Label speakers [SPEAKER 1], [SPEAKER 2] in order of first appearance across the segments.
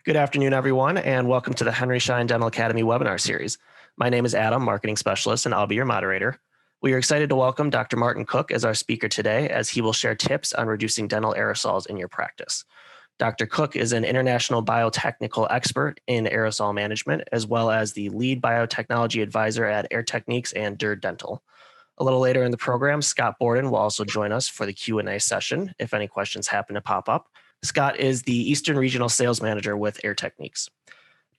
[SPEAKER 1] Good afternoon, everyone, and welcome to the Henry Schein Dental Academy webinar series. My name is Adam, Marketing Specialist, and I'll be your moderator. We are excited to welcome Dr. Martin Koch as our speaker today, as he will share tips on reducing dental aerosols in your practice. Dr. Koch is an international biotechnical expert in aerosol management, as well as the lead biotechnology advisor at Air Techniques and DIR Dental. A little later in the program, Scott Borden will also join us for the Q&A session if any questions happen to pop up. Scott is the Eastern Regional Sales Manager with Air Techniques.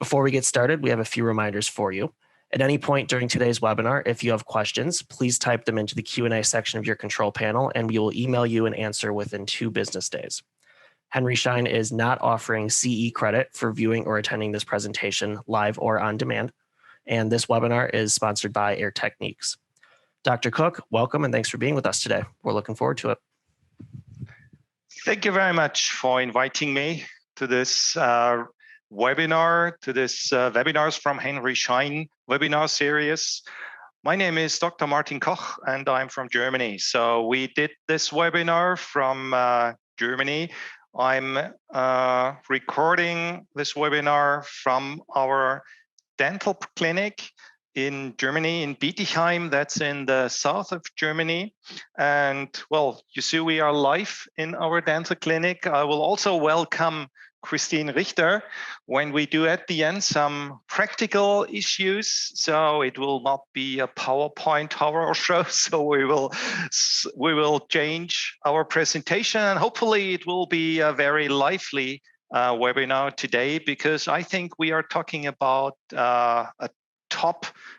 [SPEAKER 1] Before we get started, we have a few reminders for you. At any point during today's webinar, if you have questions, please type them into the Q&A section of your control panel, and we will email you an answer within 2 business days. Henry Schein is not offering CE credit for viewing or attending this presentation live or on demand, and this webinar is sponsored by Air Techniques. Dr. Koch, welcome and thanks for being with us today. We're looking forward to it.
[SPEAKER 2] Thank you very much for inviting me to this webinar, to this webinars from Henry Schein webinar series. My name is Dr. Martin Koch and I'm from Germany. So we did this webinar from Germany. I'm recording this webinar from our dental clinic in Germany, in Bietigheim, that's in the south of Germany. And well, you see we are live in our dental clinic. I will also welcome Christine Richter when we do at the end some practical issues. So it will not be a PowerPoint horror show. So we will change our presentation and hopefully it will be a very lively webinar today, because I think we are talking about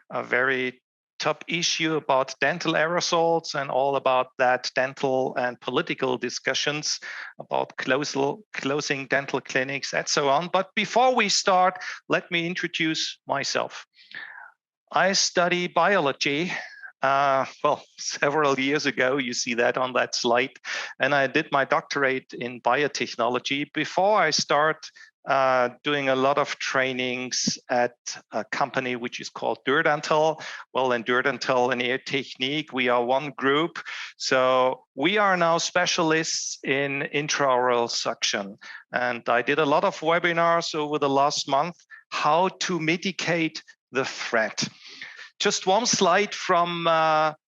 [SPEAKER 2] a very top issue about dental aerosols and all about that dental and political discussions about closing dental clinics and so on. But before we start, let me introduce myself. I study biology. Several years ago, you see that on that slide, and I did my doctorate in biotechnology. Before I start doing a lot of trainings at a company which is called DIR Dental. Well, in DIR Dental and Air Technique, we are one group. So we are now specialists in intraoral suction. And I did a lot of webinars over the last month, how to mitigate the threat. Just one slide from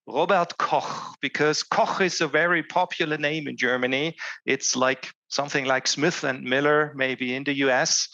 [SPEAKER 2] Robert Koch, because Koch is a very popular name in Germany. It's like something like Smith and Miller, maybe in the US.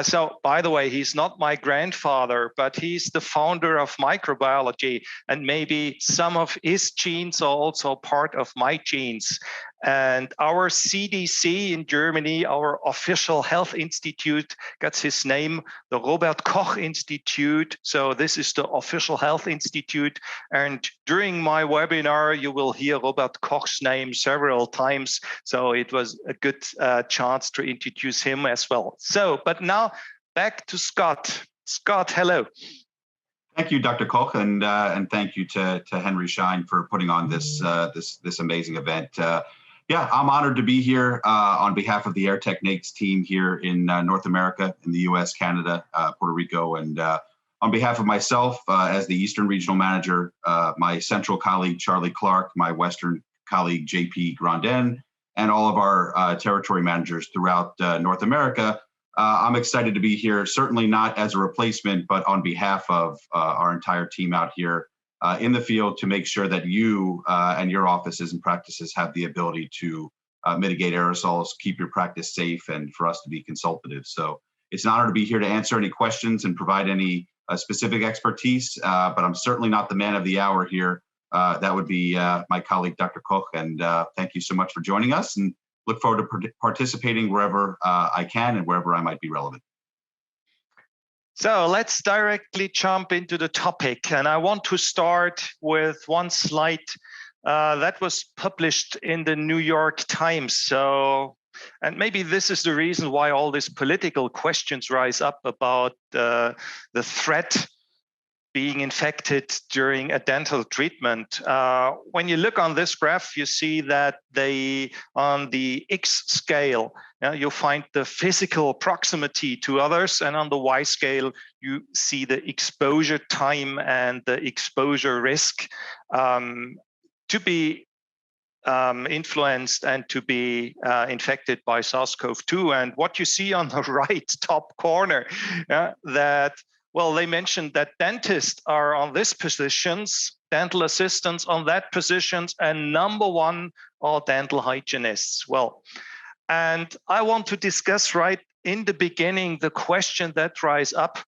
[SPEAKER 2] So by the way, he's not my grandfather, but he's the founder of microbiology, and maybe some of his genes are also part of my genes. And our CDC in Germany, our official health institute, gets his name, the Robert Koch Institute. So this is the official health institute. And during my webinar, you will hear Robert Koch's name several times. So it was a good chance to introduce him as well. So, but now back to Scott. Scott, hello.
[SPEAKER 3] Thank you, Dr. Koch, and thank you to Henry Schein for putting on this amazing event. Yeah, I'm honored to be here on behalf of the Air Techniques team here in North America, in the US, Canada, Puerto Rico, and on behalf of myself as the Eastern Regional Manager, my central colleague, Charlie Clark, my Western colleague, JP Grandin, and all of our territory managers throughout North America. I'm excited to be here, certainly not as a replacement, but on behalf of our entire team out here in the field to make sure that you and your offices and practices have the ability to mitigate aerosols, keep your practice safe, and for us to be consultative. So it's an honor to be here to answer any questions and provide any specific expertise, but I'm certainly not the man of the hour here. That would be my colleague, Dr. Koch, and thank you so much for joining us, and look forward to participating wherever I can and wherever I might be relevant.
[SPEAKER 2] So let's directly jump into the topic. And I want to start with one slide that was published in the New York Times. So, and maybe this is the reason why all these political questions rise up about the threat being infected during a dental treatment. When you look on this graph, you see that on the X scale, you'll find the physical proximity to others, and on the Y scale, you see the exposure time and the exposure risk. To be influenced and to be infected by SARS-CoV-2. And what you see on the right top corner, that, well, they mentioned that dentists are on this positions, dental assistants on that positions, and number one are dental hygienists. Well, and I want to discuss right in the beginning the question that rise up.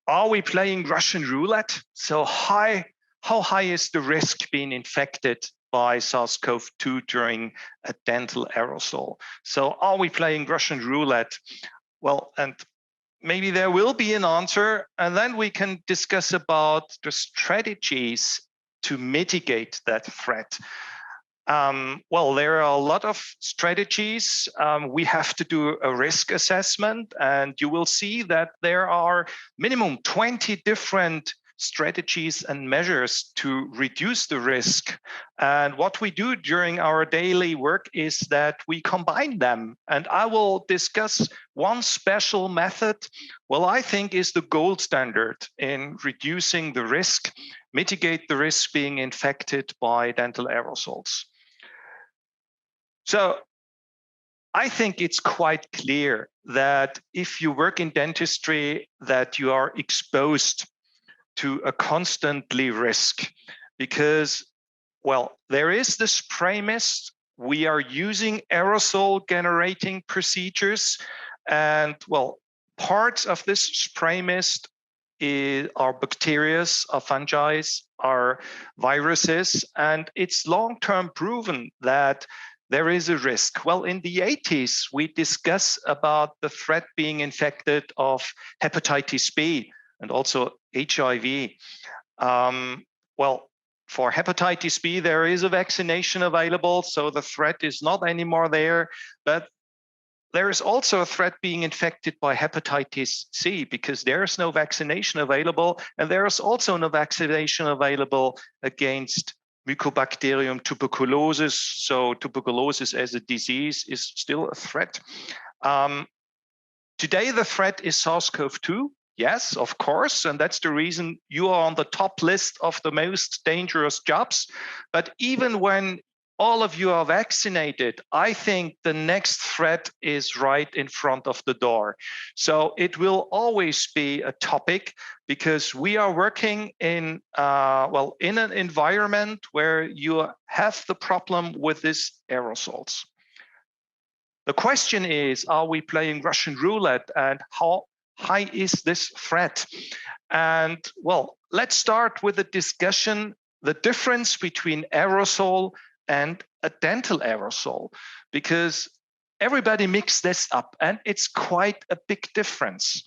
[SPEAKER 2] Are we playing Russian roulette? So how high is the risk being infected by SARS-CoV-2 during a dental aerosol? So are we playing Russian roulette? Well, and maybe there will be an answer, and then we can discuss about the strategies to mitigate that threat. Well, there are a lot of strategies. We have to do a risk assessment, and you will see that there are minimum 20 different strategies and measures to reduce the risk. And what we do during our daily work is that we combine them. And I will discuss one special method, well, I think is the gold standard in reducing the risk, mitigate the risk being infected by dental aerosols. So I think it's quite clear that if you work in dentistry, that you are exposed to a constantly risk, because, well, there is the spray mist. We are using aerosol generating procedures, and, well, parts of this spray mist are bacteria, are fungi, are viruses, and it's long-term proven that there is a risk. Well, in the 80s, we discussed about the threat being infected of hepatitis B and also HIV. Well, for hepatitis B, there is a vaccination available, so the threat is not anymore there. But there is also a threat being infected by hepatitis C because there is no vaccination available, and there is also no vaccination available against Mycobacterium tuberculosis. So tuberculosis as a disease is still a threat. Today, the threat is SARS-CoV-2. Yes, of course, and that's the reason you are on the top list of the most dangerous jobs. But even when all of you are vaccinated, I think the next threat is right in front of the door. So it will always be a topic because we are working in, well, in an environment where you have the problem with these aerosols. The question is, are we playing Russian roulette, and how high is this threat? And, well, let's start with a discussion, the difference between aerosol and a dental aerosol, because everybody mixes this up and it's quite a big difference.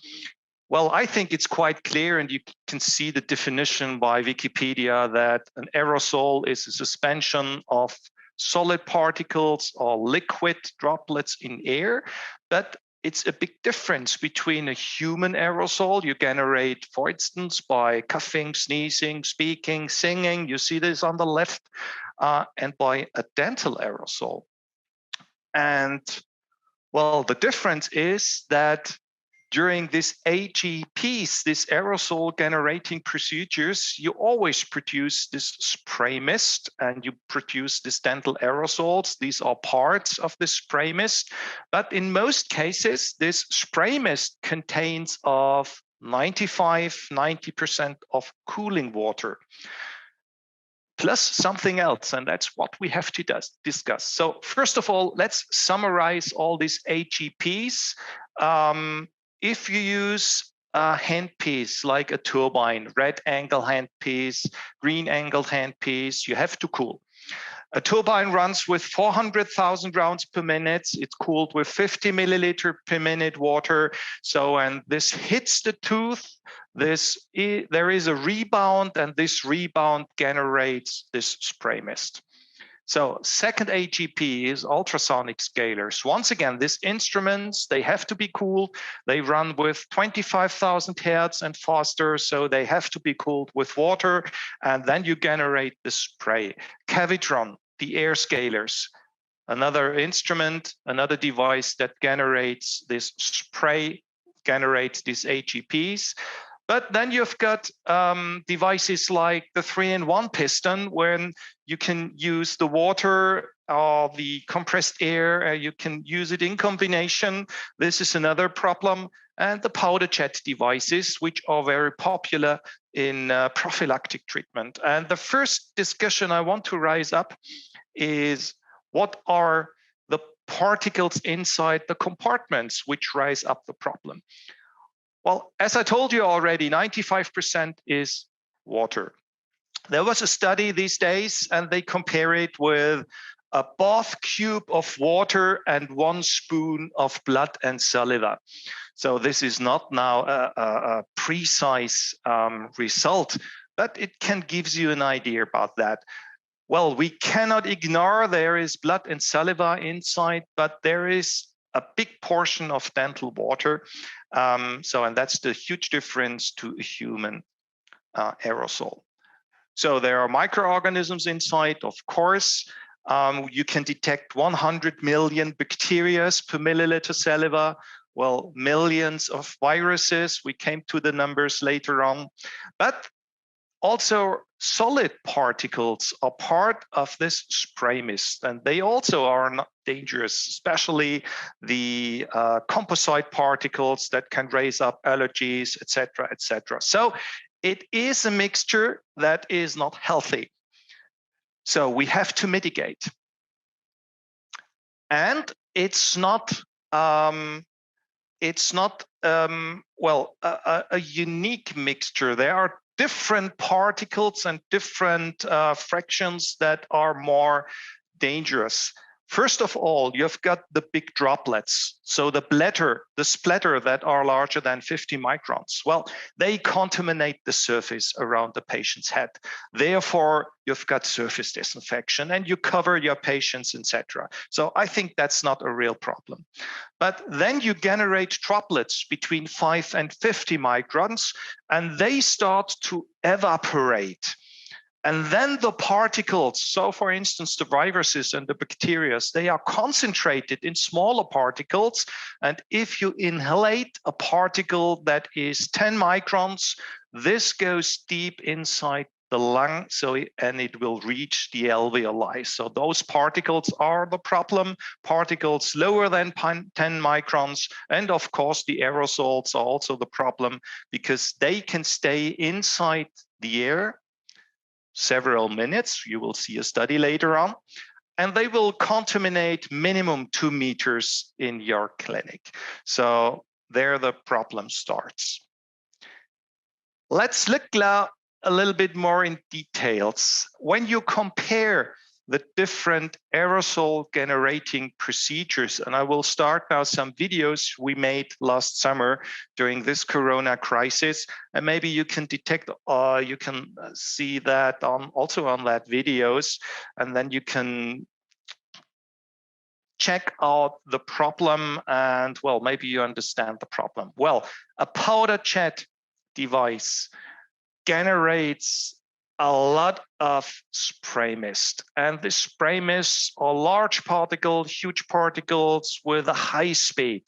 [SPEAKER 2] Well, I think it's quite clear, and you can see the definition by Wikipedia, that an aerosol is a suspension of solid particles or liquid droplets in air. But it's a big difference between a human aerosol you generate, for instance, by coughing, sneezing, speaking, singing. You see this on the left. And by a dental aerosol. And, well, the difference is that during this AGPs, this aerosol generating procedures, you always produce this spray mist and you produce this dental aerosols. These are parts of the spray mist. But in most cases, this spray mist contains of 90% of cooling water, plus something else, and that's what we have to discuss. So first of all, let's summarize all these AGPs. If you use a handpiece like a turbine, red angle handpiece, green angled handpiece, you have to cool. A turbine runs with 400,000 rounds per minute. It's cooled with 50 milliliter per minute water. So, and this hits the tooth. There is a rebound, and this rebound generates this spray mist. So second AGP is ultrasonic scalers. Once again, these instruments, they have to be cooled. They run with 25,000 hertz and faster, so they have to be cooled with water, and then you generate the spray. Cavitron, the air scalers, another instrument, another device that generates this spray, generates these AGPs. But then you've got devices like the 3-in-1 piston, when you can use the water or the compressed air, you can use it in combination. This is another problem. And the powder jet devices, which are very popular in prophylactic treatment. And the first discussion I want to rise up is, what are the particles inside the compartments which rise up the problem? Well, as I told you already, 95% is water. There was a study these days, and they compare it with a bath cube of water and 1 spoon of blood and saliva. So this is not now a precise result, but it can give you an idea about that. Well, we cannot ignore there is blood and saliva inside, but there is a big portion of dental water. And that's the huge difference to a human aerosol. So there are microorganisms inside, of course. You can detect 100 million bacteria per milliliter saliva. Well, millions of viruses. We came to the numbers later on. But also, solid particles are part of this spray mist, and they also are not dangerous, especially the composite particles that can raise up allergies, etc., etc. So it is a mixture that is not healthy. So we have to mitigate. And it's not a unique mixture. There are different particles and different fractions that are more dangerous. First of all, you've got the big droplets. So the splatter that are larger than 50 microns. Well, they contaminate the surface around the patient's head. Therefore, you've got surface disinfection and you cover your patients, etc. So I think that's not a real problem. But then you generate droplets between 5 and 50 microns, and they start to evaporate. And then the particles, so for instance, the viruses and the bacteria, they are concentrated in smaller particles. And if you inhalate a particle that is 10 microns, this goes deep inside the lung, and it will reach the alveoli. So those particles are the problem, particles lower than 10 microns. And of course, the aerosols are also the problem, because they can stay inside the air several minutes. You will see a study later on, and they will contaminate minimum 2 meters in your clinic. So there the problem starts. Let's look now a little bit more in details. When you compare the different aerosol generating procedures, and I will start now some videos we made last summer during this Corona crisis, and maybe you can detect, you can see that also on that videos, and then you can check out the problem, and well, maybe you understand the problem. Well, a powder jet device generates a lot of spray mist, and this spray mist are large particles, huge particles with a high speed.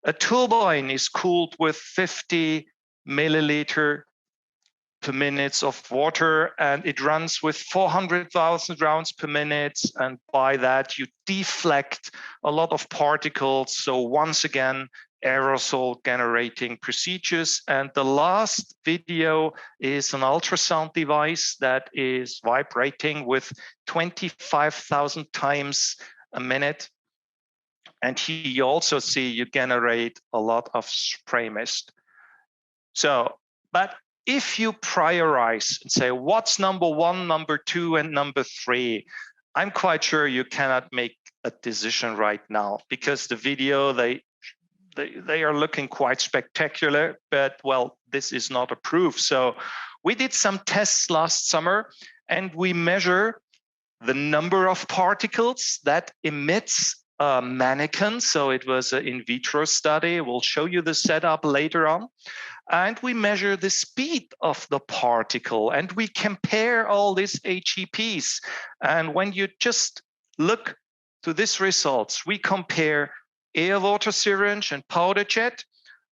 [SPEAKER 2] A turbine is cooled with 50 milliliter per minute of water, and it runs with 400,000 rounds per minute, and by that you deflect a lot of particles. So once again, aerosol generating procedures. And the last video is an ultrasound device that is vibrating with 25,000 times a minute. And here you also see you generate a lot of spray mist. So, but if you prioritize and say, what's number 1, number 2, and number 3, I'm quite sure you cannot make a decision right now, because the video, they are looking quite spectacular, but well, this is not a proof. So we did some tests last summer, and we measure the number of particles that emits a mannequin. So it was an in vitro study. We'll show you the setup later on. And we measure the speed of the particle, and we compare all these HEPs. And when you just look to these results, we compare air water syringe and powder jet.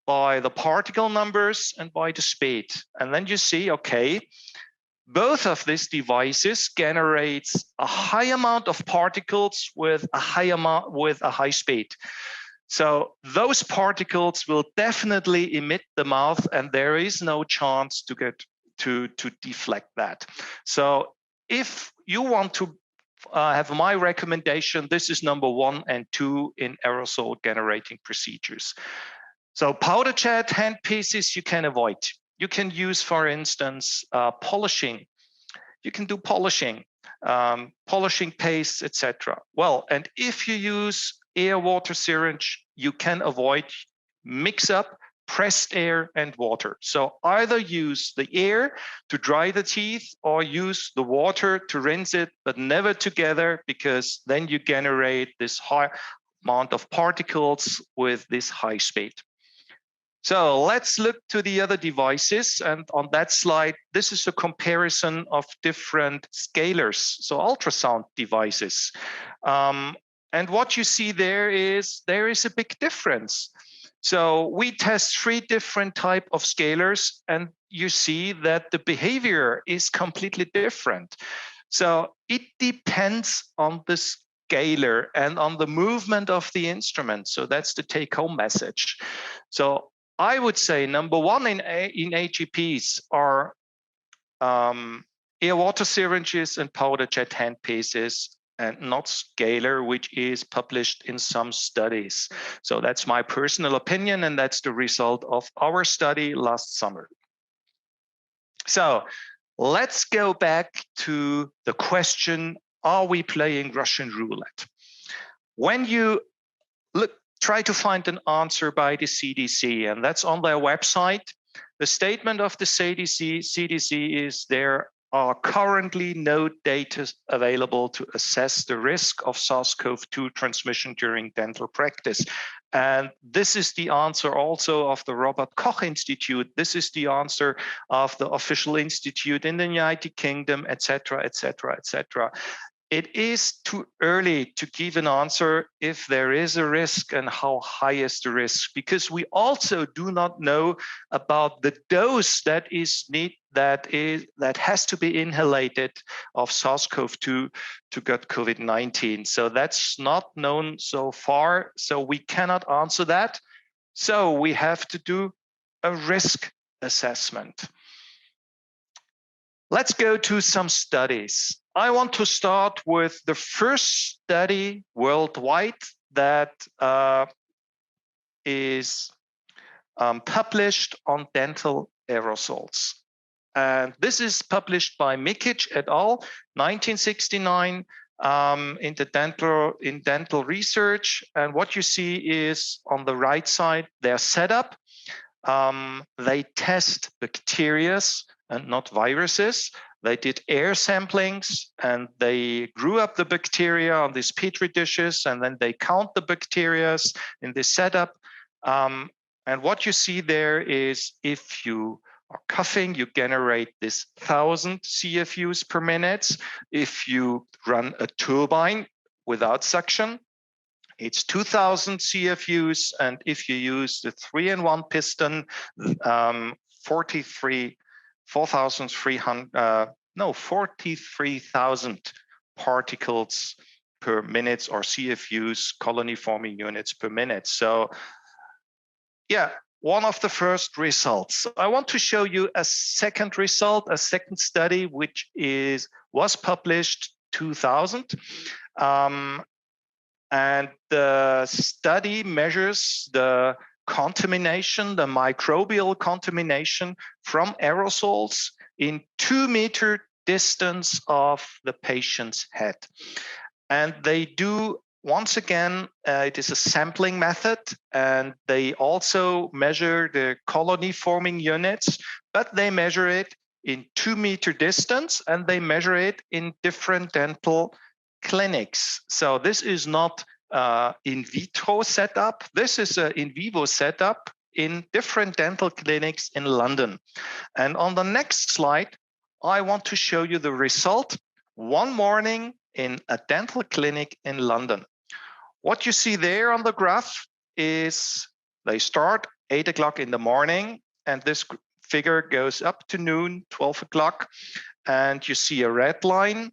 [SPEAKER 2] by the particle numbers and by the speed. And then you see, okay, both of these devices generates a high amount of particles with a high speed. So those particles will definitely emit the mouth, and there is no chance to get to deflect that. So if you want to have my recommendation, this is number 1 and 2 in aerosol generating procedures. So powder jet handpieces you can avoid. You can use, for instance, polishing. You can do polishing, polishing paste, etc. Well, and if you use air water syringe, you can avoid mix up pressed air and water. So either use the air to dry the teeth or use the water to rinse it, but never together, because then you generate this high amount of particles with this high speed. So let's look to the other devices. And on that slide, this is a comparison of different scalers, so ultrasound devices. And what you see there is a big difference. So we test 3 different types of scalers, and you see that the behavior is completely different. So it depends on the scaler and on the movement of the instrument. So that's the take-home message. So I would say number 1 in AGPs are air water syringes and powder jet handpieces, and not scaler, which is published in some studies. So that's my personal opinion, and that's the result of our study last summer. So let's go back to the question, are we playing Russian roulette? When you try to find an answer by the CDC, and that's on their website. The statement of the CDC is there are currently no data available to assess the risk of SARS-CoV-2 transmission during dental practice. And this is the answer also of the Robert Koch Institute. This is the answer of the official institute in the United Kingdom, etc., etc., etc. It is too early to give an answer if there is a risk and how high is the risk, because we also do not know about the dose that has to be inhalated of SARS-CoV-2 to get COVID-19. So that's not known so far. So we cannot answer that. So we have to do a risk assessment. Let's go to some studies. I want to start with the first study worldwide that is published on dental aerosols. And this is published by Koch et al. 1969 in dental research. And what you see is on the right side, their setup. They test bacteria and not viruses. They did air samplings and they grew up the bacteria on these petri dishes, and then they count the bacteria in this setup. And what you see there is if you are coughing, you generate this 1,000 CFUs per minute. If you run a turbine without suction, it's 2,000 CFUs. And if you use the 3-in-1 piston, 43,000 particles per minute, or CFUs, colony forming units per minute. So yeah, one of the first results. I want to show you a second result, a second study, which was published 2000. And the study measures the contamination, the microbial contamination from aerosols in 2-meter distance of the patient's head. And they do, once again, it is a sampling method, and they also measure the colony forming units, but they measure it in 2-meter distance, and they measure it in different dental clinics. So this is not in vitro setup. This is an in vivo setup in different dental clinics in London. And on the next slide, I want to show you the result one morning in a dental clinic in London. What you see there on the graph is they start 8 o'clock in the morning, and this figure goes up to noon, 12 o'clock, and you see a red line.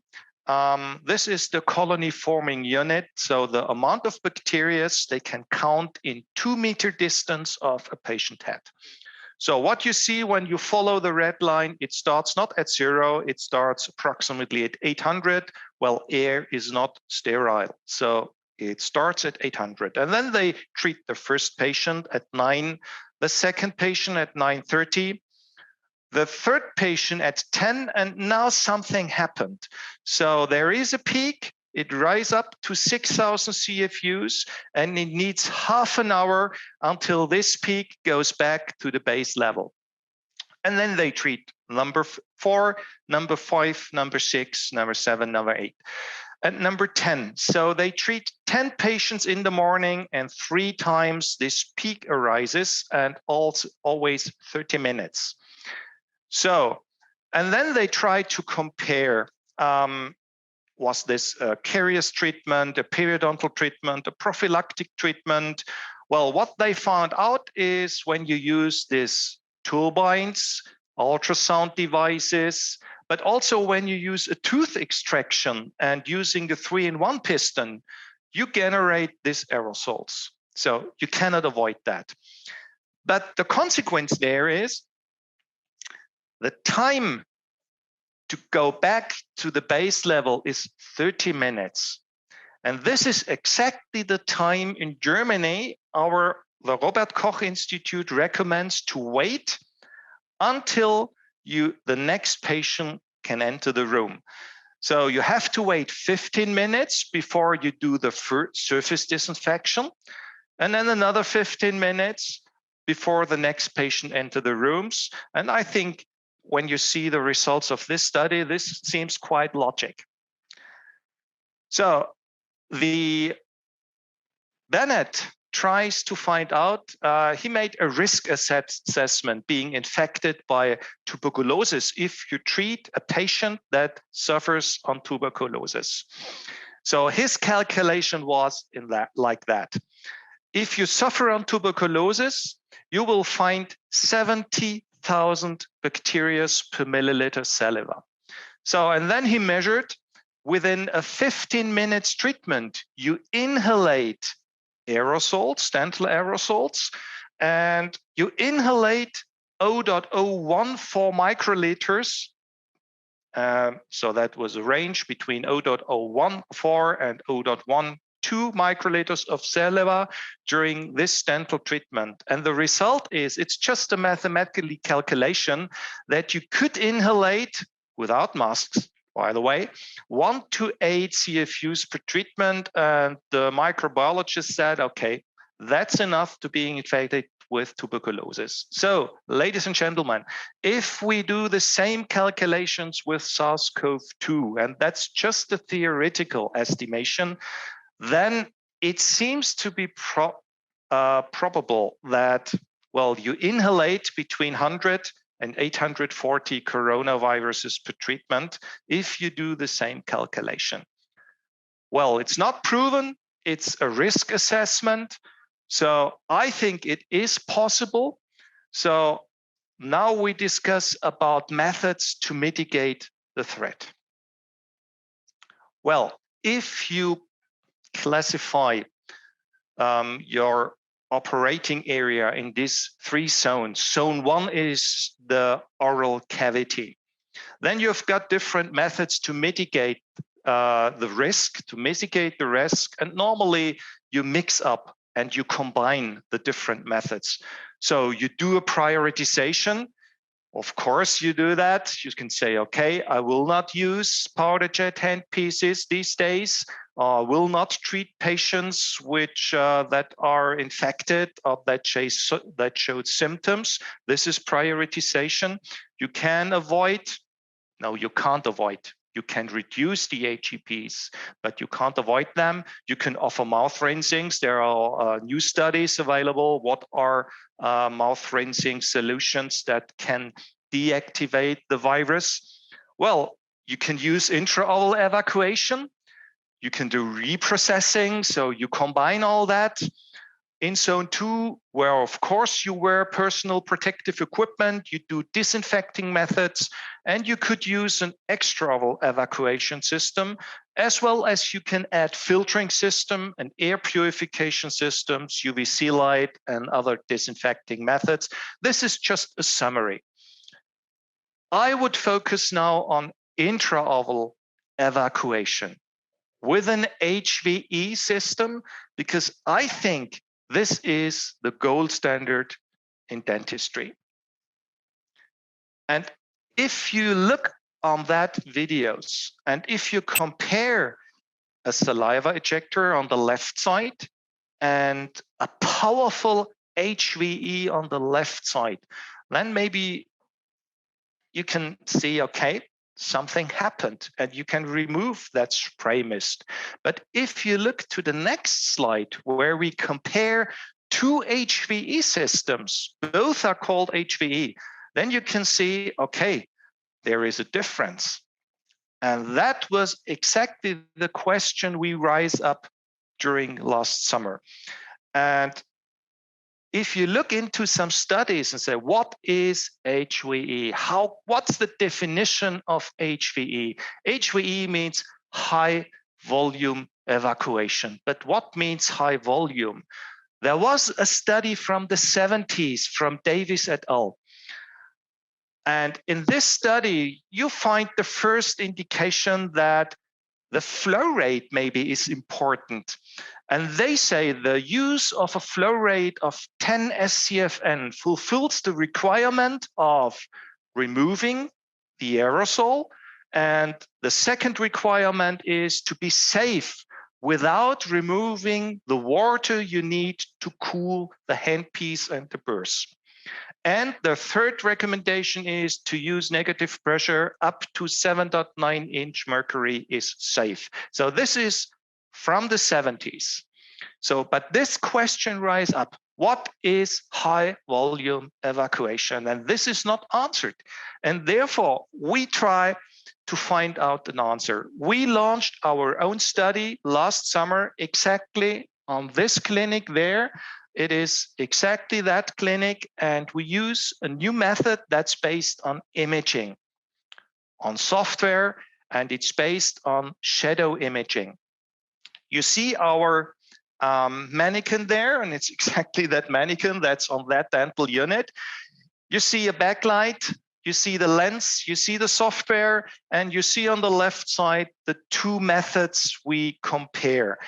[SPEAKER 2] This is the colony forming unit. So the amount of bacteria they can count in 2-meter distance of a patient head. So what you see when you follow the red line, it starts not at 0, it starts approximately at 800. Well, air is not sterile, so it starts at 800. And then they treat the first patient at 9, the second patient at 9:30, the third patient at 10, and now something happened. So there is a peak, it rises up to 6,000 CFUs, and it needs half an hour until this peak goes back to the base level. And then they treat number 4, number 5, number 6, number 7, number 8, and number 10. So they treat 10 patients in the morning, and 3 times this peak arises, and also always 30 minutes. So, and then they try to compare, was this a carious treatment, a periodontal treatment, a prophylactic treatment? Well, what they found out is when you use these turbines, ultrasound devices, but also when you use a tooth extraction and using the 3-in-1 piston, you generate these aerosols. So you cannot avoid that. But the consequence there is the time to go back to the base level is 30 minutes. And this is exactly the time in Germany the Robert Koch Institute recommends to wait until the next patient can enter the room. So you have to wait 15 minutes before you do the surface disinfection, and then another 15 minutes before the next patient enter the rooms. And I think when you see the results of this study, this seems quite logic. So the Bennett tries to find out, he made a risk assessment being infected by tuberculosis if you treat a patient that suffers on tuberculosis. So his calculation was like that. If you suffer on tuberculosis, you will find 70,000 bacteria per milliliter saliva. So, and then he measured within a 15 minutes treatment, you inhalate aerosols, dental aerosols, and you inhalate 0.014 microliters. So that was a range between 0.014 and 0.12 microliters of saliva during this dental treatment. And the result is, it's just a mathematical calculation that you could inhalate without masks, by the way, 1 to 8 CFUs per treatment. And the microbiologist said, okay, that's enough to being infected with tuberculosis. So, ladies and gentlemen, if we do the same calculations with SARS-CoV-2, and that's just a theoretical estimation, then it seems to be probable that, well, you inhalate between 100 and 840 coronaviruses per treatment if you do the same calculation. Well, it's not proven, it's a risk assessment. So I think it is possible. So now we discuss about methods to mitigate the threat. Well, if you classify your operating area in these 3 zones. Zone 1 is the oral cavity. Then you've got different methods to mitigate the risk, and normally you mix up and you combine the different methods. So you do a prioritization. Of course, you do that. You can say, okay, I will not use powder jet handpieces these days. Will not treat patients which that are infected or that showed symptoms. This is prioritization. You can avoid. No, you can't avoid. You can reduce the HEPs, but you can't avoid them. You can offer mouth rinsings. There are new studies available. What are mouth rinsing solutions that can deactivate the virus? Well, you can use intraoval evacuation. You can do reprocessing. So you combine all that. In zone 2, where of course you wear personal protective equipment, you do disinfecting methods, and you could use an extraoval evacuation system, as well as you can add filtering system and air purification systems, UVC light, and other disinfecting methods. This is just a summary. I would focus now on intraoval evacuation with an HVE system, because I think this is the gold standard in dentistry. And if you look on that videos, and if you compare a saliva ejector on the left side and a powerful HVE on the left side, then maybe you can see, okay, something happened and you can remove that spray mist. But if you look to the next slide where we compare two HVE systems, both are called HVE, then you can see, okay, there is a difference. And that was exactly the question we rise up during last summer. And if you look into some studies and say, what is HVE? What's the definition of HVE? HVE means high volume evacuation. But what means high volume? There was a study from the 70s from Davis et al. And in this study, you find the first indication that the flow rate maybe is important. And they say the use of a flow rate of 10 SCFN fulfills the requirement of removing the aerosol. And the second requirement is to be safe without removing the water you need to cool the handpiece and the burrs. And the third recommendation is to use negative pressure up to 7.9 inch mercury is safe. So this is from the 70s. So, but this question rise up, what is high volume evacuation? And this is not answered. And therefore, we try to find out an answer. We launched our own study last summer exactly on this clinic there. It is exactly that clinic, and we use a new method that's based on imaging, on software, and it's based on shadow imaging. You see our mannequin there, and it's exactly that mannequin that's on that dental unit. You see a backlight, you see the lens, you see the software, and you see on the left side the two methods we compare.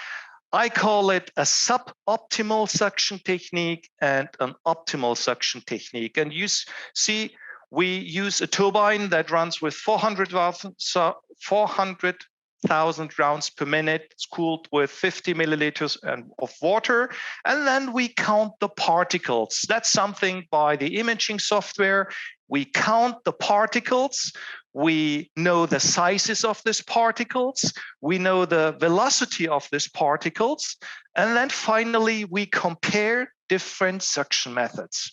[SPEAKER 2] I call it a suboptimal suction technique and an optimal suction technique. And you see, we use a turbine that runs with 400,000 rounds per minute. It's cooled with 50 milliliters of water. And then we count the particles. That's something by the imaging software. We count the particles. We know the sizes of these particles. We know the velocity of these particles. And then finally, we compare different suction methods.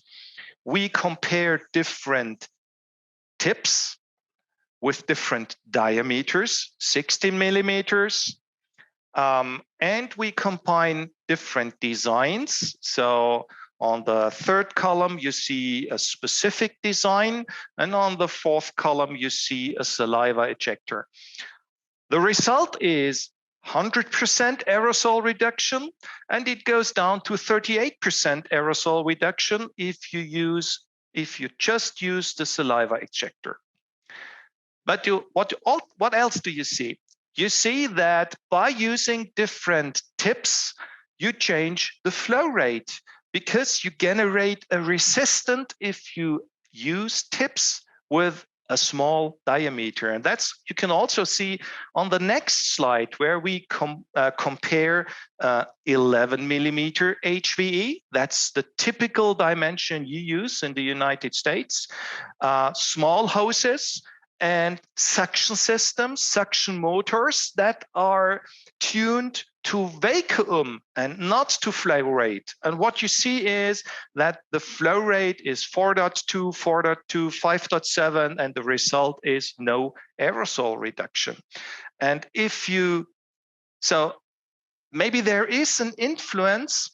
[SPEAKER 2] We compare different tips with different diameters, 16 millimeters. And we combine different designs. So on the third column, you see a specific design, and on the fourth column, you see a saliva ejector. The result is 100% aerosol reduction, and it goes down to 38% aerosol reduction if you just use the saliva ejector. But what else do you see? You see that by using different tips, you change the flow rate, because you generate a resistant if you use tips with a small diameter. And that's, you can also see on the next slide where we compare 11 millimeter HVE. That's the typical dimension you use in the United States. Small hoses and suction systems, suction motors that are tuned to vacuum and not to flow rate. And what you see is that the flow rate is 4.2, 4.2, 5.7, and the result is no aerosol reduction. And so maybe there is an influence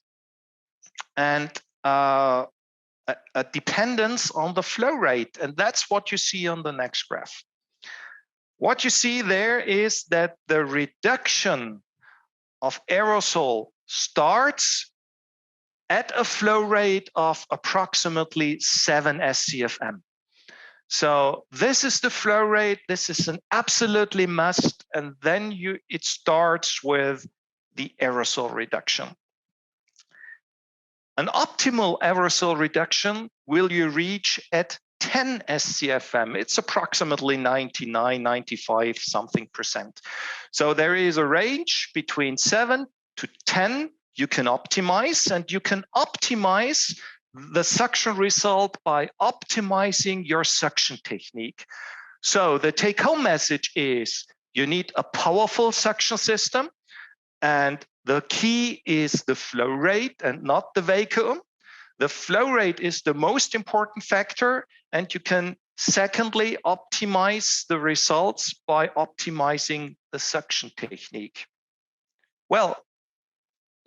[SPEAKER 2] and a dependence on the flow rate. And that's what you see on the next graph. What you see there is that the reduction of aerosol starts at a flow rate of approximately 7 SCFM. So this is the flow rate. This is an absolutely must. And then it starts with the aerosol reduction. An optimal aerosol reduction will you reach at 10 SCFM. It's approximately 99, 95 something percent. So there is a range between 7 to 10 you can optimize, and you can optimize the suction result by optimizing your suction technique. So the take-home message is you need a powerful suction system, and the key is the flow rate and not the vacuum. The flow rate is the most important factor, and you can secondly optimize the results by optimizing the suction technique. Well,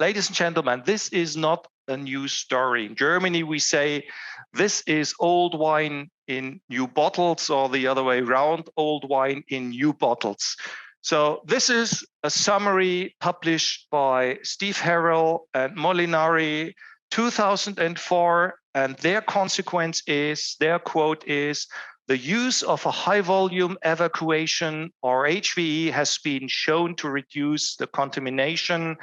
[SPEAKER 2] ladies and gentlemen, this is not a new story. In Germany, we say this is old wine in new bottles, or the other way around, old wine in new bottles. So this is a summary published by Steve Harrell and Molinari, 2004, and their consequence is, their quote is, the use of a high volume evacuation, or HVE, has been shown to reduce the contamination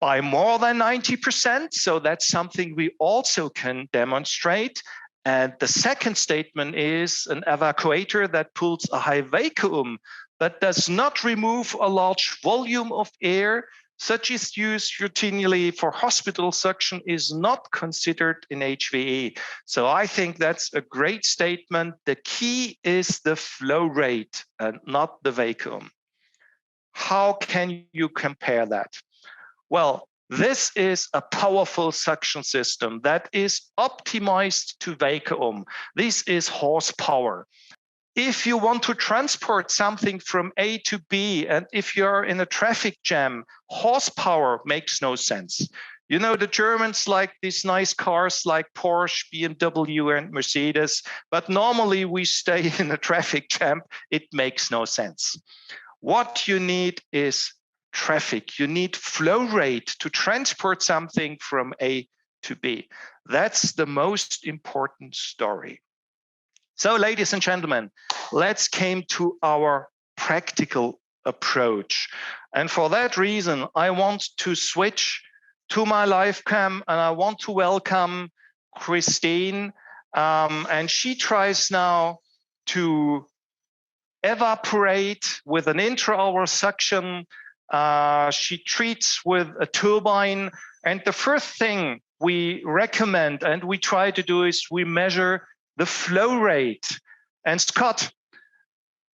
[SPEAKER 2] by more than 90%. So that's something we also can demonstrate. And the second statement is an evacuator that pulls a high vacuum but does not remove a large volume of air, such as used routinely for hospital suction, is not considered in HVE. So I think that's a great statement. The key is the flow rate and not the vacuum. How can you compare that? Well, this is a powerful suction system that is optimized to vacuum. This is horsepower. If you want to transport something from A to B, and if you're in a traffic jam, horsepower makes no sense. You know, the Germans like these nice cars like Porsche, BMW, and Mercedes, but normally we stay in a traffic jam. It makes no sense. What you need is traffic. You need flow rate to transport something from A to B. That's the most important story. So, ladies and gentlemen, let's come to our practical approach. And for that reason, I want to switch to my live cam, and I want to welcome Christine. And she tries now to evaporate with an intraoral suction. She treats with a turbine. And the first thing we recommend and we try to do is we measure the flow rate. And Scott,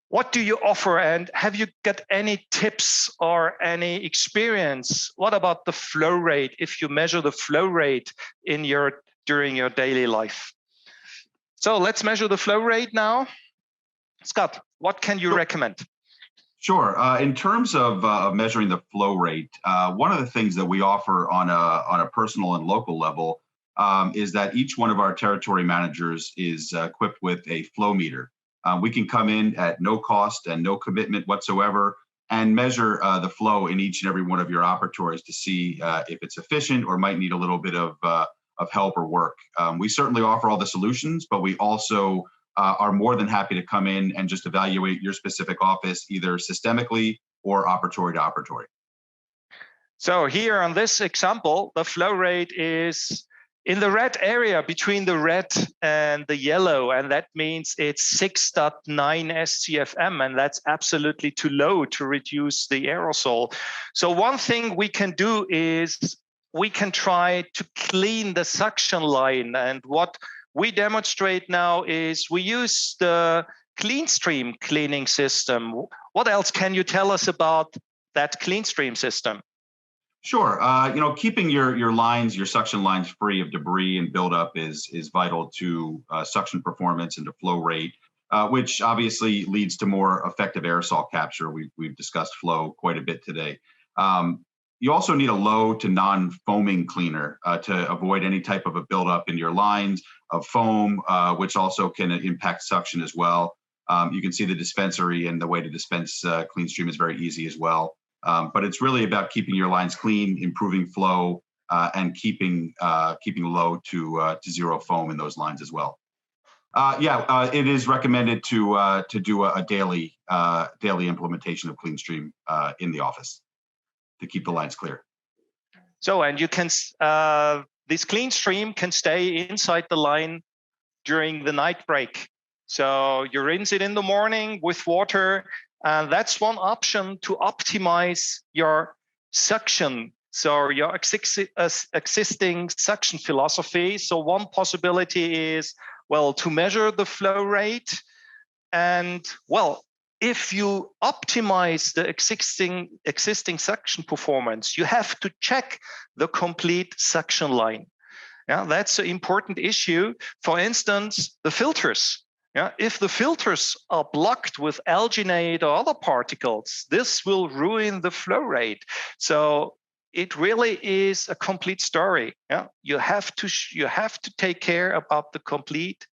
[SPEAKER 2] what do you offer? And have you got any tips or any experience? What about the flow rate if you measure the flow rate during your daily life? So let's measure the flow rate now. Scott, what can you recommend?
[SPEAKER 3] Sure. In terms of measuring the flow rate, one of the things that we offer on a personal and local level is that each one of our territory managers is equipped with a flow meter. We can come in at no cost and no commitment whatsoever and measure the flow in each and every one of your operatories to see if it's efficient or might need a little bit of help or work. We certainly offer all the solutions, but we also are more than happy to come in and just evaluate your specific office, either systemically or operatory to operatory.
[SPEAKER 2] So here on this example, the flow rate is in the red area between the red and the yellow, and that means it's 6.9 SCFM, and that's absolutely too low to reduce the aerosol. So one thing we can do is we can try to clean the suction line, and what we demonstrate now is we use the CleanStream cleaning system. What else can you tell us about that CleanStream system?
[SPEAKER 3] Sure. Keeping your lines, your suction lines free of debris and buildup is vital to suction performance and to flow rate, which obviously leads to more effective aerosol capture. We've discussed flow quite a bit today. You also need a low to non-foaming cleaner to avoid any type of a buildup in your lines of foam, which also can impact suction as well. You can see the dispensary, and the way to dispense clean stream is very easy as well. But it's really about keeping your lines clean, improving flow, and keeping low to zero foam in those lines as well. It is recommended to do a daily implementation of clean stream in the office to keep the lines clear.
[SPEAKER 2] So, and you can this clean stream can stay inside the line during the night break. So you rinse it in the morning with water, and that's one option to optimize your suction. So your existing suction philosophy. So one possibility is, well, to measure the flow rate, and well, if you optimize the existing suction performance, you have to check the complete suction line. Yeah, that's an important issue. For instance, the filters. Yeah, if the filters are blocked with alginate or other particles, this will ruin the flow rate. So it really is a complete story. Yeah, you have to take care about the complete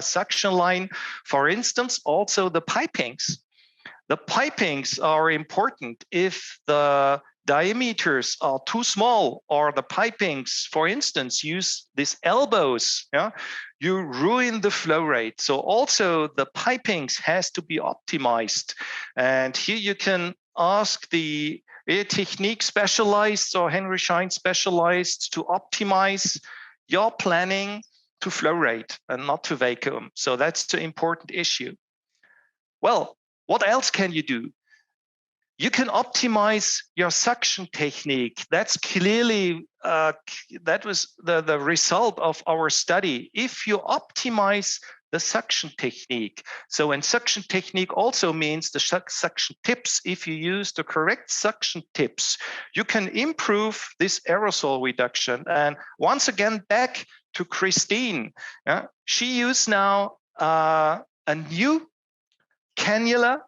[SPEAKER 2] suction line. For instance, also the pipings. The pipings are important. If the diameters are too small, or the pipings, for instance, use these elbows, yeah, you ruin the flow rate. So also the pipings has to be optimized. And here you can ask the technique specialists or Henry Schein specialists to optimize your planning to flow rate and not to vacuum. So that's the important issue. Well, what else can you do? You can optimize your suction technique. That's clearly, that was the result of our study. If you optimize the suction technique, so and suction technique also means the suction tips. If you use the correct suction tips, you can improve this aerosol reduction. And once again, back to Christine. She used now a new cannula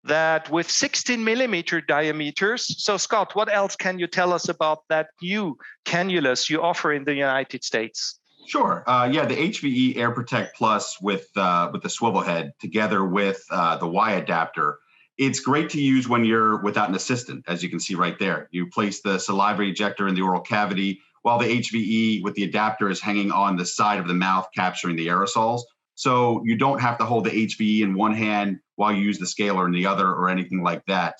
[SPEAKER 2] that with 16 millimeter diameters. So Scott, what else can you tell us about that new cannulas you offer in the United States?
[SPEAKER 3] Sure. The HVE Air Protect Plus with the swivel head together with the Y adapter. It's great to use when you're without an assistant, as you can see right there. You place the saliva ejector in the oral cavity while the HVE with the adapter is hanging on the side of the mouth, capturing the aerosols. So you don't have to hold the HVE in one hand while you use the scaler in the other or anything like that.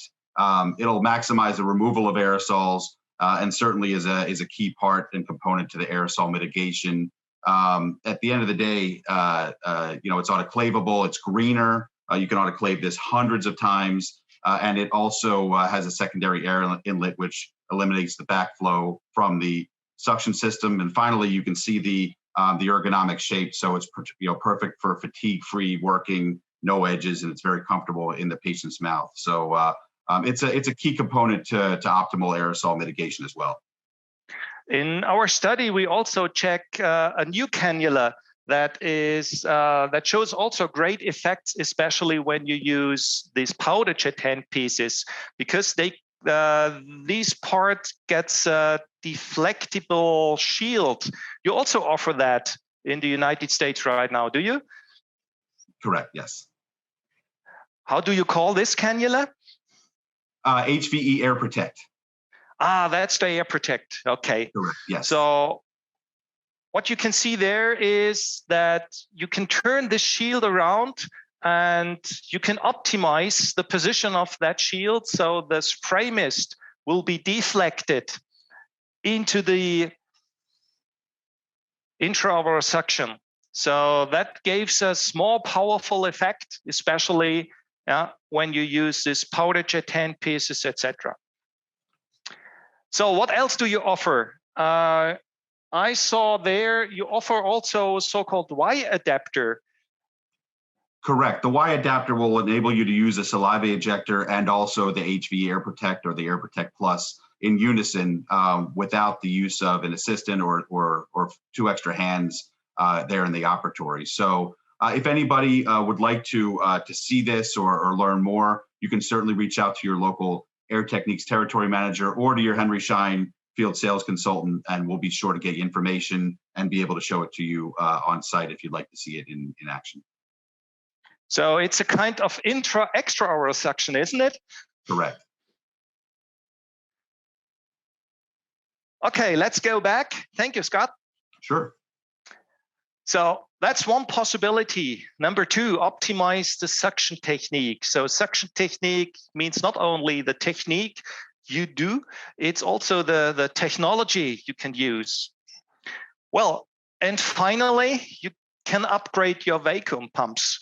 [SPEAKER 3] It'll maximize the removal of aerosols and certainly is a key part and component to the aerosol mitigation. At the end of the day, it's autoclavable, it's greener. You can autoclave this hundreds of times. And it also has a secondary air inlet, which eliminates the backflow from the suction system. And finally, you can see the ergonomic shape. So it's perfect for fatigue-free working, no edges, and it's very comfortable in the patient's mouth. So it's a key component to optimal aerosol mitigation as well.
[SPEAKER 2] In our study, we also check a new cannula that shows also great effects, especially when you use these powder jet hand pieces, because these parts gets a deflectable shield. You also offer that in the United States right now, do you?
[SPEAKER 3] Correct, yes.
[SPEAKER 2] How do you call this cannula?
[SPEAKER 3] HVE Air Protect.
[SPEAKER 2] That's the Air Protect. Okay.
[SPEAKER 3] Correct, yes.
[SPEAKER 2] So what you can see there is that you can turn this shield around and you can optimize the position of that shield so the spray mist will be deflected into the intraoral suction. So that gives us more powerful effect, especially when you use this powder jet hand pieces, etc. So what else do you offer? I saw there you offer also so-called Y adapter.
[SPEAKER 3] Correct. The Y adapter will enable you to use a saliva ejector and also the HVE Air Protect or the Air Protect Plus in unison without the use of an assistant or two extra hands there in the operatory. So if anybody would like to see this or learn more, you can certainly reach out to your local Air Techniques territory manager or to your Henry Schein field sales consultant, and we'll be sure to get you information and be able to show it to you on site if you'd like to see it in action.
[SPEAKER 2] So it's a kind of extraoral suction, isn't it?
[SPEAKER 3] Correct.
[SPEAKER 2] Okay, let's go back. Thank you, Scott.
[SPEAKER 3] Sure.
[SPEAKER 2] So that's one possibility. Number two, optimize the suction technique. So suction technique means not only the technique you do, it's also the technology you can use. Well, and finally, you can upgrade your vacuum pumps.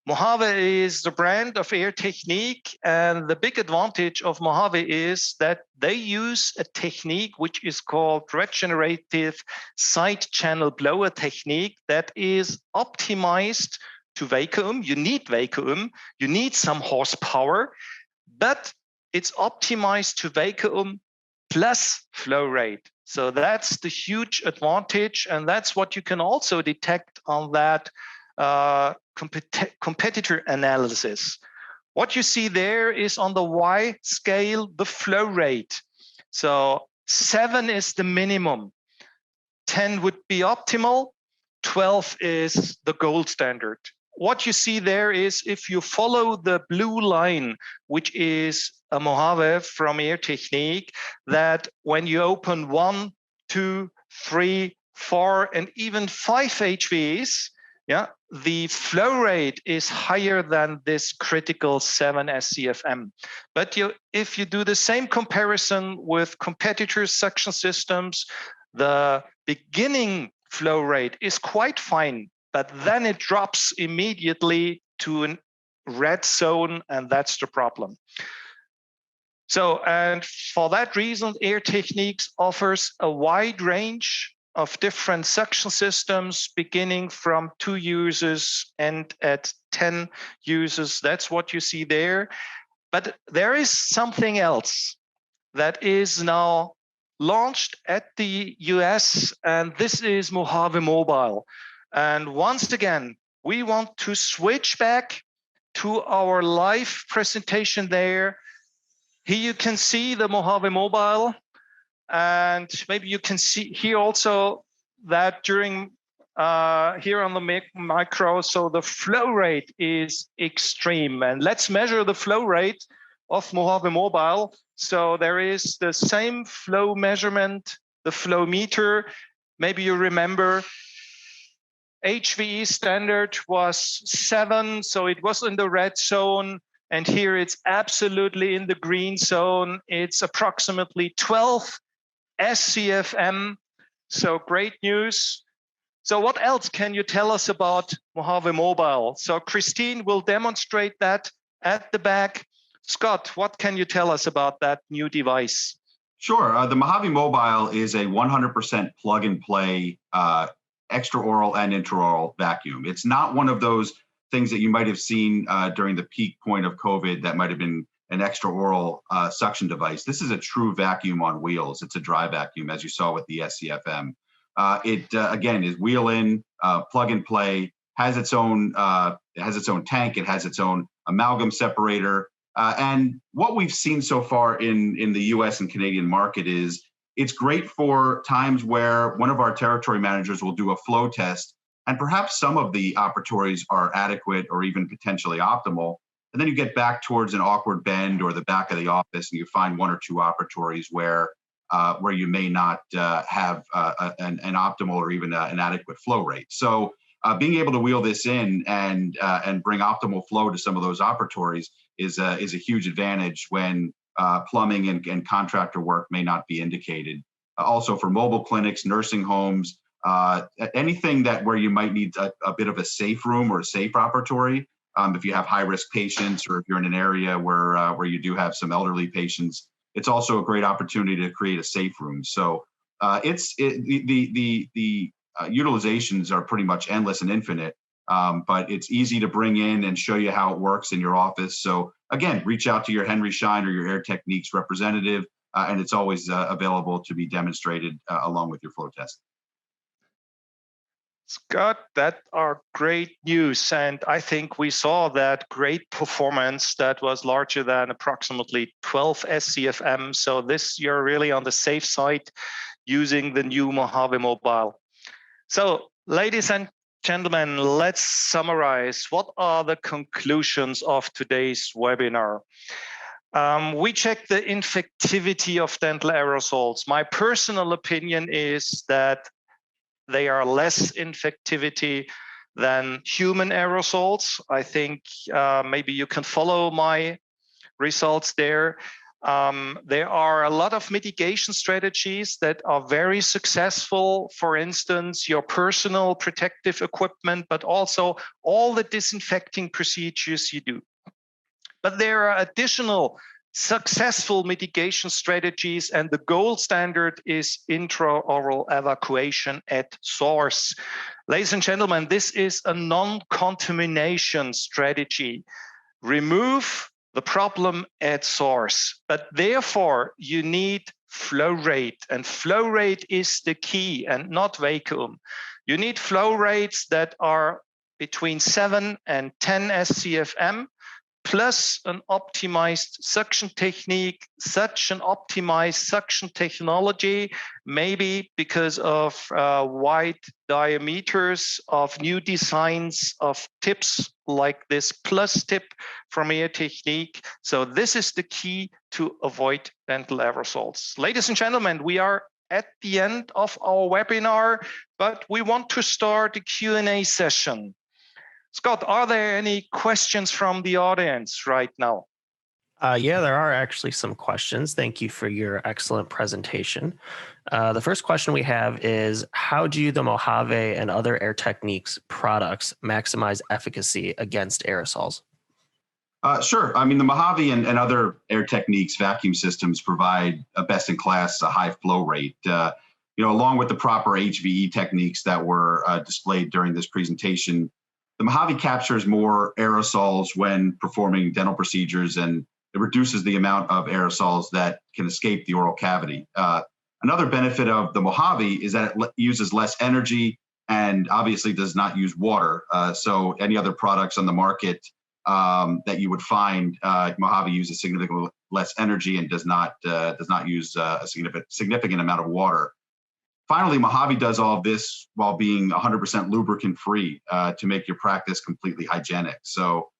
[SPEAKER 2] Mojave is the brand of Air Technique, and the big advantage of Mojave is that they use a technique which is called regenerative side channel blower technique that is optimized to vacuum. You need vacuum, you need some horsepower, but it's optimized to vacuum plus flow rate. So that's the huge advantage, and that's what you can also detect on that competitor analysis. What you see there is on the Y scale, the flow rate. So 7 is the minimum, 10 would be optimal, 12 is the gold standard. What you see there is if you follow the blue line, which is a Mojave from Air Technique, that when you open 1, 2, 3, 4, and even 5 HVs, the flow rate is higher than this critical 7 SCFM. But if you do the same comparison with competitor suction systems, the beginning flow rate is quite fine, but then it drops immediately to a red zone, and that's the problem. So, and for that reason, Air Techniques offers a wide range of different suction systems, beginning from 2 users and at 10 users. That's what you see there. But there is something else that is now launched at the US, and this is Mojave Mobile. And once again, we want to switch back to our live presentation there. Here you can see the Mojave Mobile. And maybe you can see here also that during here on the micro, so the flow rate is extreme. And let's measure the flow rate of Mojave Mobile. So there is the same flow measurement, the flow meter. Maybe you remember HVE standard was 7, so it was in the red zone. And here it's absolutely in the green zone. It's approximately 12 SCFM, so great news. So what else can you tell us about Mojave Mobile? So Christine will demonstrate that at the back. Scott, what can you tell us about that new device?
[SPEAKER 3] Sure. The Mojave Mobile is a 100% plug and play extraoral and intraoral vacuum. It's not one of those things that you might have seen during the peak point of COVID that might have been an extraoral suction device. This is a true vacuum on wheels. It's a dry vacuum, as you saw with the SCFM. It again is wheel in, plug and play. Has its own tank. It has its own amalgam separator. And what we've seen so far in the U.S. and Canadian market is it's great for times where one of our territory managers will do a flow test, and perhaps some of the operatories are adequate or even potentially optimal. And then you get back towards an awkward bend or the back of the office, and you find 1 or 2 operatories where you may not have an optimal or even an adequate flow rate. So being able to wheel this in and bring optimal flow to some of those operatories is a huge advantage when plumbing and contractor work may not be indicated. Also for mobile clinics, nursing homes, anything where you might need a bit of a safe room or a safe operatory. If you have high-risk patients, or if you're in an area where you do have some elderly patients, it's also a great opportunity to create a safe room. So the utilizations are pretty much endless and infinite, but it's easy to bring in and show you how it works in your office. So again, reach out to your Henry Schein or your Air Techniques representative, and it's always available to be demonstrated along with your flow test.
[SPEAKER 2] Scott, that are great news. And I think we saw that great performance that was larger than approximately 12 SCFM. So this, you're really on the safe side using the new Mojave Mobile. So ladies and gentlemen, let's summarize. What are the conclusions of today's webinar? We checked the infectivity of dental aerosols. My personal opinion is that they are less infectivity than human aerosols. I think maybe you can follow my results there. There are a lot of mitigation strategies that are very successful. For instance, your personal protective equipment, but also all the disinfecting procedures you do. But there are additional successful mitigation strategies, and the gold standard is intraoral evacuation at source. Ladies and gentlemen, this is a non-contamination strategy. Remove the problem at source, but therefore you need flow rate, and flow rate is the key and not vacuum. You need flow rates that are between 7 and 10 SCFM, plus an optimized suction technique. Such an optimized suction technology, maybe because of wide diameters of new designs of tips like this plus tip from Air Technique. So this is the key to avoid dental aerosols. Ladies and gentlemen, we are at the end of our webinar, but we want to start a Q&A session. Scott, are there any questions from the audience right now?
[SPEAKER 1] Yeah, there are actually some questions. Thank you for your excellent presentation. The first question we have is, how do the Mojave and other Air Techniques products maximize efficacy against aerosols?
[SPEAKER 3] Sure. I mean, the Mojave and other Air Techniques vacuum systems provide a best-in-class high flow rate. Along with the proper HVE techniques that were displayed during this presentation, the Mojave captures more aerosols when performing dental procedures, and it reduces the amount of aerosols that can escape the oral cavity. Another benefit of the Mojave is that it uses less energy and obviously does not use water. So any other products on the market that you would find, Mojave uses significantly less energy and does not use a significant amount of water. Finally, Mojave does all of this while being 100% lubricant-free to make your practice completely hygienic. So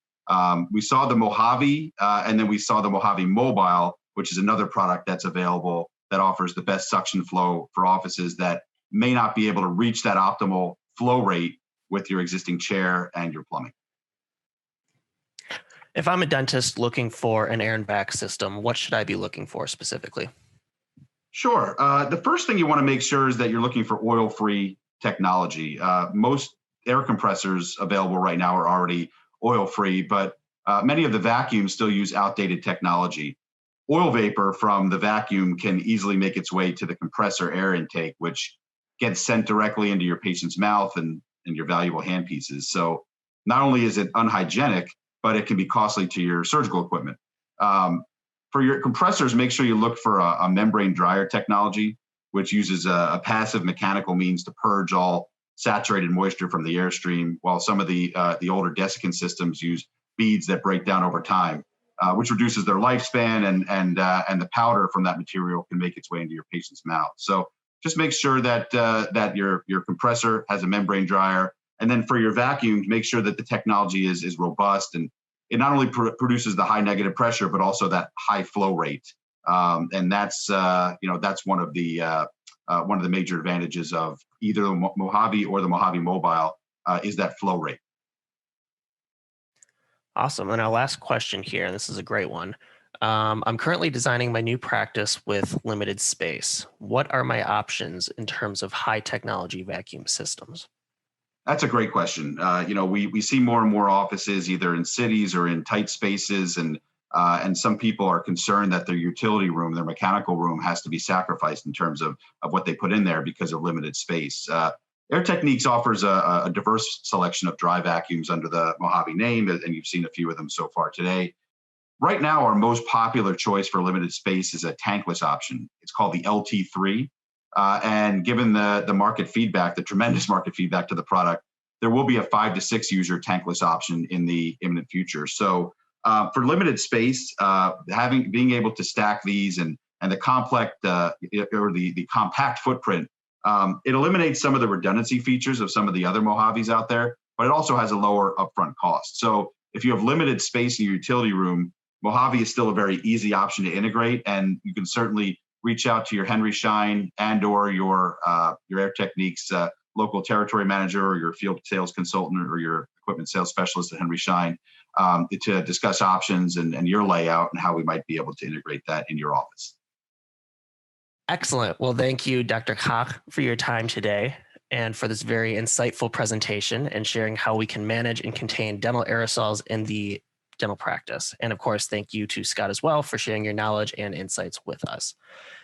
[SPEAKER 3] we saw the Mojave, and then we saw the Mojave Mobile, which is another product that's available that offers the best suction flow for offices that may not be able to reach that optimal flow rate with your existing chair and your plumbing.
[SPEAKER 1] If I'm a dentist looking for an air and vac system, what should I be looking for specifically?
[SPEAKER 3] Sure. The first thing you want to make sure is that you're looking for oil-free technology. Most air compressors available right now are already oil-free, but many of the vacuums still use outdated technology. Oil vapor from the vacuum can easily make its way to the compressor air intake, which gets sent directly into your patient's mouth and your valuable handpieces. So not only is it unhygienic, but it can be costly to your surgical equipment. For your compressors, make sure you look for a membrane dryer technology, which uses a passive mechanical means to purge all saturated moisture from the airstream, while some of the older desiccant systems use beads that break down over time, which reduces their lifespan, and the powder from that material can make its way into your patient's mouth. So just make sure that that your compressor has a membrane dryer, and then for your vacuums, make sure that the technology is robust, and it not only produces the high negative pressure, but also that high flow rate. And that's that's one of the major advantages of either the Mojave or the Mojave Mobile is that flow rate.
[SPEAKER 1] Awesome. And our last question here, and this is a great one. I'm currently designing my new practice with limited space. What are my options in terms of high technology vacuum systems?
[SPEAKER 3] That's a great question. We see more and more offices either in cities or in tight spaces, and some people are concerned that their utility room, their mechanical room, has to be sacrificed in terms of what they put in there because of limited space. Air Techniques offers a diverse selection of dry vacuums under the Mojave name, and you've seen a few of them so far today. Right now, our most popular choice for limited space is a tankless option. It's called the LT3. And given the market feedback, the tremendous market feedback to the product, there will be a 5 to 6 user tankless option in the imminent future. So for limited space, being able to stack these and the complex or the compact footprint, it eliminates some of the redundancy features of some of the other Mojaves out there, but it also has a lower upfront cost. So if you have limited space in your utility room, Mojave is still a very easy option to integrate, and you can certainly reach out to your Henry Schein and/or your Air Techniques local territory manager or your field sales consultant or your equipment sales specialist at Henry Schein to discuss options and your layout and how we might be able to integrate that in your office.
[SPEAKER 1] Excellent. Well, thank you, Dr. Koch, for your time today and for this very insightful presentation and sharing how we can manage and contain dental aerosols in the dental practice. And of course, thank you to Scott as well for sharing your knowledge and insights with us.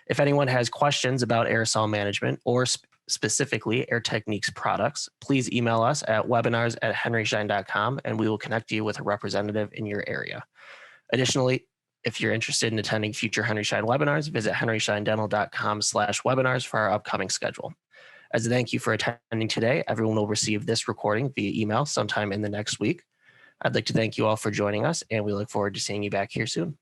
[SPEAKER 1] If anyone has questions about aerosol management or specifically Air Techniques products, please email us at webinars@henryschein.com and we will connect you with a representative in your area. Additionally, if you're interested in attending future Henry Schein webinars, visit henryscheinddental.com/webinars for our upcoming schedule. As a thank you for attending today, everyone will receive this recording via email sometime in the next week. I'd like to thank you all for joining us, and we look forward to seeing you back here soon.